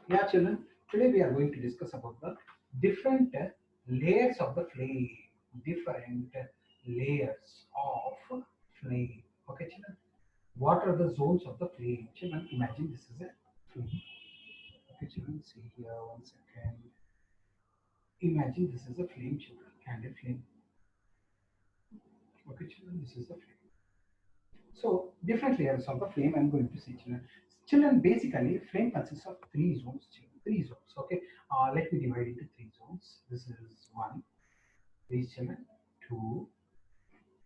Yeah, children, today we are going to discuss about the different layers of the flame. Different layers of flame. Okay, children. What are the zones of the flame? Children, imagine this is a flame. Okay, children, see here 1 second. Imagine this is a flame, children. Candle flame. Okay, children, this is the flame. So different layers of the flame I'm going to say, children. Children, basically flame consists of three zones, children. Three zones. Okay. Let me divide into three zones. This is one, three, children, two,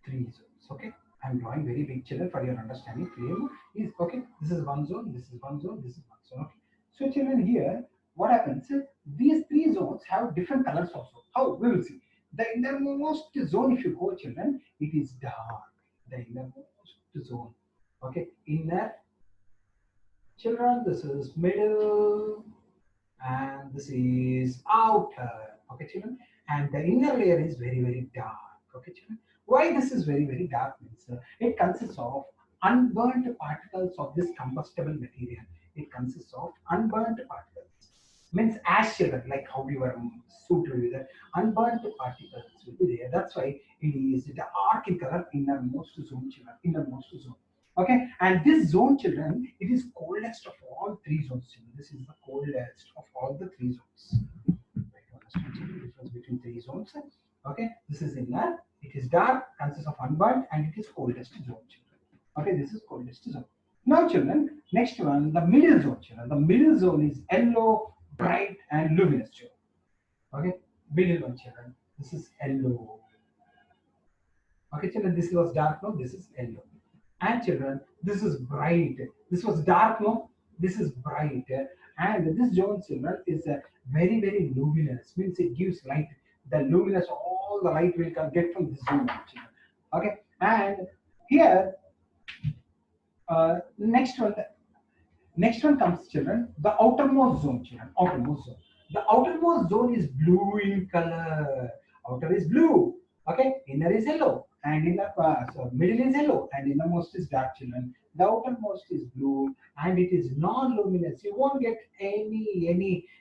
three zones. Okay. I'm drawing very big, children, for your understanding. Flame is okay. This is one zone, this is one zone, this is one zone. Okay. So children, here what happens is these three zones have different colors also. How? We will see. The innermost zone, if you go, children, it is dark. The innermost zone. Okay. Inner, children, this is middle, and this is outer. Okay, children, and the inner layer is very very dark. Okay, children, why this is very very dark means it consists of unburnt particles of this combustible material. It consists of unburnt particles, means ash, children, like how your suit will be there. Unburnt particles will be there. That's why it is dark in color. Innermost zone, children, innermost zone. Okay, and this zone, children, it is coldest of all three zones, children. This is the coldest of all the three zones. Right, to understand, children, difference between three zones. Okay, this is inner, it is dark, consists of unburnt, and it is coldest zone, children. Okay, this is coldest zone. Now, children, next one, the middle zone, children. The middle zone is yellow, bright, and luminous, children. Okay, middle one, children. This is yellow. Okay, children, this was dark, no? This is yellow. And children, this is bright. This was dark, no? This is bright. And this zone, children, is very, very luminous. Means it gives light. The luminous, all the light will get from this zone, children. Okay, and here, next one, next one comes, children, the outermost zone, children. Outermost zone. The outermost zone is blue in color. Outer is blue. Okay, inner is yellow, and inner so middle is yellow, and innermost is dark, children. The outermost is blue, and it is non-luminous. You won't get any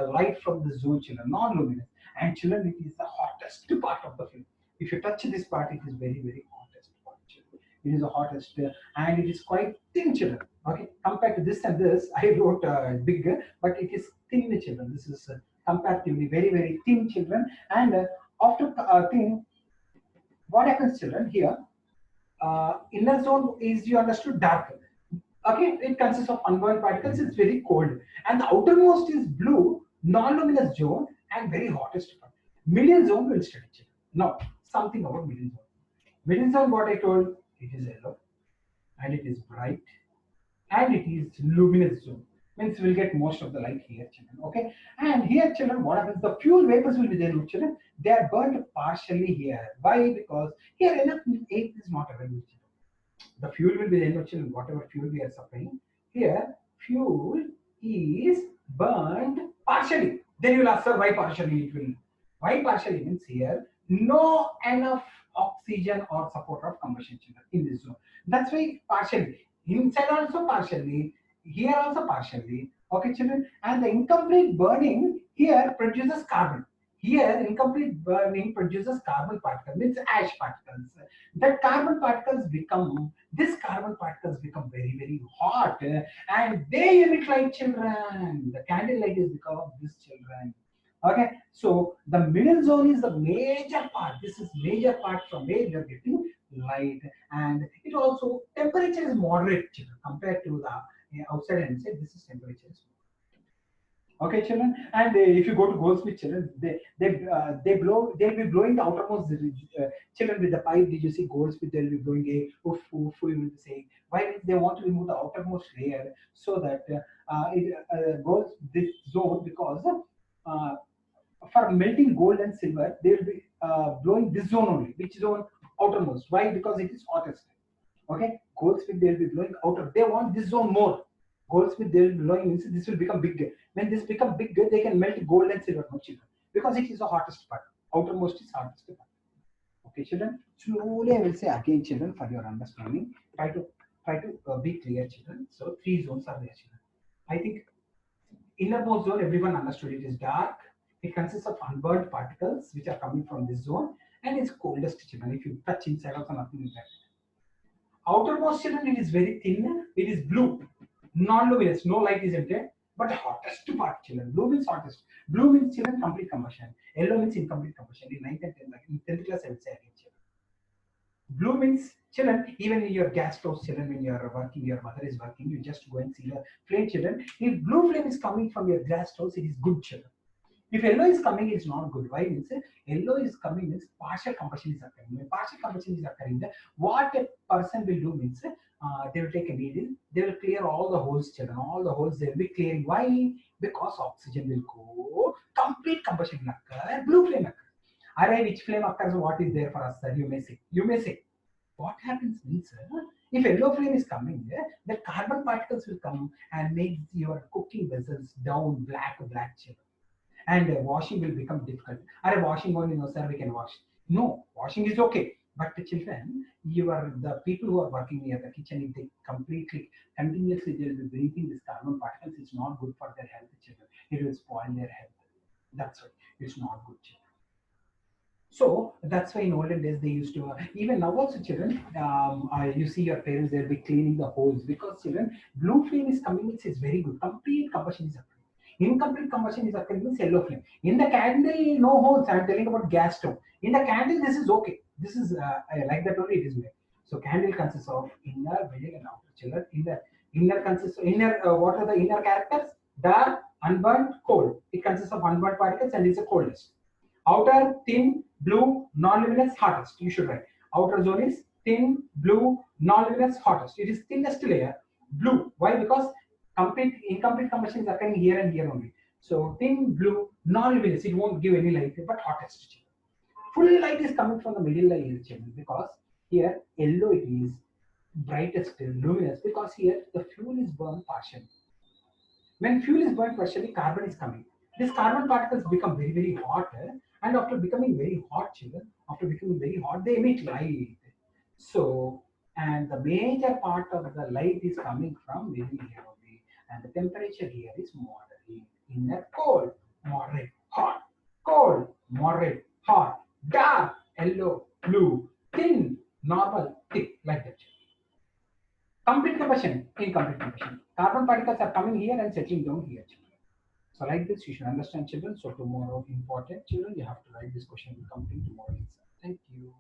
light from the zone, children. Non-luminous, and children, it is the hottest part of the film. If you touch this part, it is very very hottest part, children. It is the hottest, and it is quite thin, children. Okay, compared to this and this, I wrote bigger, but it is thin, children. This is comparatively very very thin, children, and after thin, what happens, children? Here, inner zone is, you understood, dark. Okay, it consists of unburned particles. It's very cold, and the outermost is blue, non-luminous zone, and very hottest part. Middle zone will study, children. Now, something about middle zone. Middle zone, what I told, it is yellow, and it is bright, and it is luminous zone. Means we'll get most of the light here, children. Okay, and here, children, what happens? The fuel vapors will be there, children. They are burnt partially here. Why? Because here enough air is not available, children. The fuel will be there, children. Whatever fuel we are supplying here, fuel is burned partially. Then you will ask, sir, why partially it will? Why partially means here no enough oxygen or support of combustion, children, in this zone. That's why partially. Inside also partially, here also partially. Okay, children. And the incomplete burning here produces carbon. Here, incomplete burning produces carbon particles, means ash particles. That carbon particles become, these carbon particles become very, very hot, and they emit light, children. The candle light is because of these, children. Okay, so the middle zone is the major part. This is major part from where you are getting light, and it also temperature is moderate, children, compared to the outside and inside. This is temperature is moderate. Okay, children, and if you go to Goldsmith, children, they'll be blowing the outermost children with the pipe. Did you see Goldsmith? They'll be blowing a oof oof. We will be saying why means they want to remove the outermost layer so that it goes this zone because uh, for melting gold and silver they will be blowing this zone only. Which zone? Outermost. Why? Because it is hottest. Okay, Goldsmith they'll be blowing outer. They want this zone more. Goldsmith they'll be blowing means this will become bigger. When this become bigger, they can melt gold and silver much cheaper because it is the hottest part. Outermost is hottest part. Okay, children. Slowly I will say again, children, for your understanding. Try to be clear, children. So three zones are there, children. I think Innermost zone, everyone understood it is dark. It consists of unburned particles which are coming from this zone, and it's coldest children. If you touch inside, also nothing is left. Outermost children, it is very thin. It is blue, non-luminous, no light is entered, but hottest part children. Blue means hottest. Blue means children complete combustion. Yellow means incomplete combustion. In 9th and 10th, in 10th class, I would say again children. Blue means children, even in your gas stove children, when you are working, your mother is working, you just go and see the flame children. If blue flame is coming from your gas stove, it is good children. If yellow is coming, it's not good. Why means yellow is coming means partial combustion is occurring. When partial combustion is occurring, what a person will do means they will take a needle, they will clear all the holes, children. All the holes they will be clearing. Why? Because oxygen will go, complete combustion will occur, blue flame occurs. Array which flame occurs, what is there for us, sir? You may say. You may say. What happens means, if yellow flame is coming, the carbon particles will come and make your cooking vessels down black children, and washing will become difficult. Are washing only, no sir, we can wash. No, washing is okay. But the children, the people who are working near the kitchen, if they completely, continuously, they will be breathing these carbon particles, it's not good for their health, children. It will spoil their health. That's why it's not good, children. So that's why in olden days they used to, even now also children, you see your parents, they'll be cleaning the holes because children, blue flame is coming, it's very good. Complete combustion is occurring. Incomplete combustion is occurring means yellow flame. In the candle, no holes. I'm telling about gas stove. In the candle, this is okay. This is like that only it is made. So candle consists of inner, middle, and outer. Children, in the inner consists of inner. What are the inner characters? Dark, unburnt, cold. It consists of unburnt particles and it's the coldest. Outer, thin, blue, non-luminous, hottest. You should write. Outer zone is thin, blue, non-luminous, hottest. It is thinnest layer, blue. Why? Because incomplete combustion is occurring here and here only. So thin, blue, non-luminous. It won't give any light, but hottest. Full light is coming from the middle layer because here yellow it is brightest, luminous, because here the fuel is burned partially. When fuel is burned partially, carbon is coming. These carbon particles become very hot, and after becoming very hot, children, after becoming very hot, they emit light. So, and the major part of the light is coming from within here only, and the temperature here is moderate. Inner cold, moderate, hot, cold, moderate, hot, dark, yellow, blue, thin, normal, thick, like that. Complete combustion, incomplete combustion. Carbon particles are coming here and settling down here, children. So like this, you should understand, children. So tomorrow, important children, you have to write this question. Will complete tomorrow. Thank you.